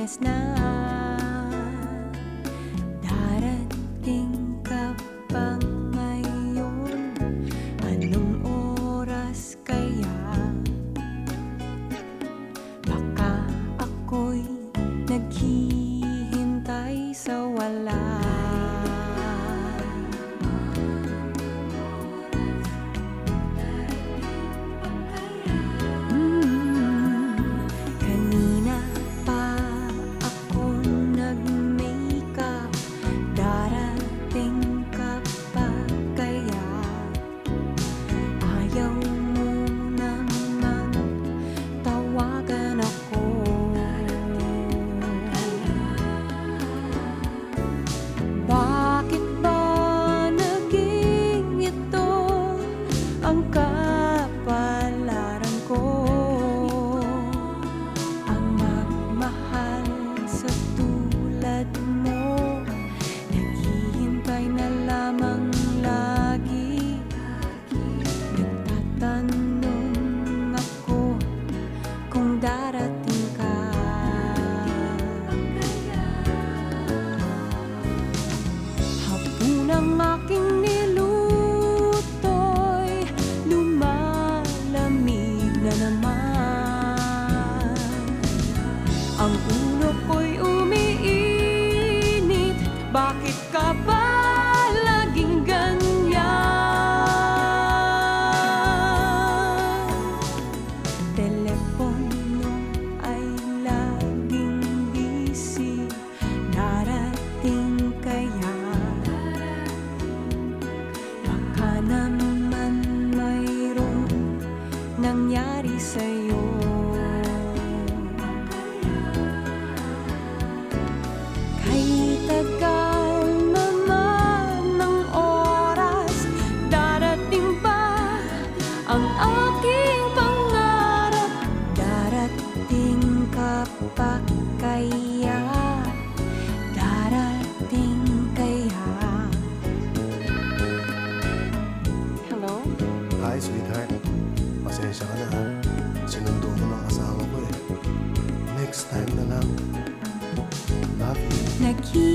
oras na. Darating ka pa ngayon? Anong oras kaya? Baka ako'y naghihintay sa wala. Kanina pa ako nag-makeup. Darating ka pa kaya? Ayaw mo naman tawagan ako. Bakit ba naging ito ang kapalaran ko? Ang magmahal sa tulad mo, naghihintay na lamang lagi. Nagtatanong ako kung darating ka. Hapon ang aking niluto'y lumalamig na naman. Ang ulo ko'y umiinit. Bakit ka ba laging ganyan? Telepono ay laging busy. Darating kaya? Baka naman mayroong nangyari sa'yo. Kahit tagal naman ng oras, darating ba ang aking pangarap? Darating ka pa kaya? Darating kaya? Hello? Hi, sweetheart. Pasensya ka na ha. Sinundo mo ng asawa ko eh. Next time na lang. Love you.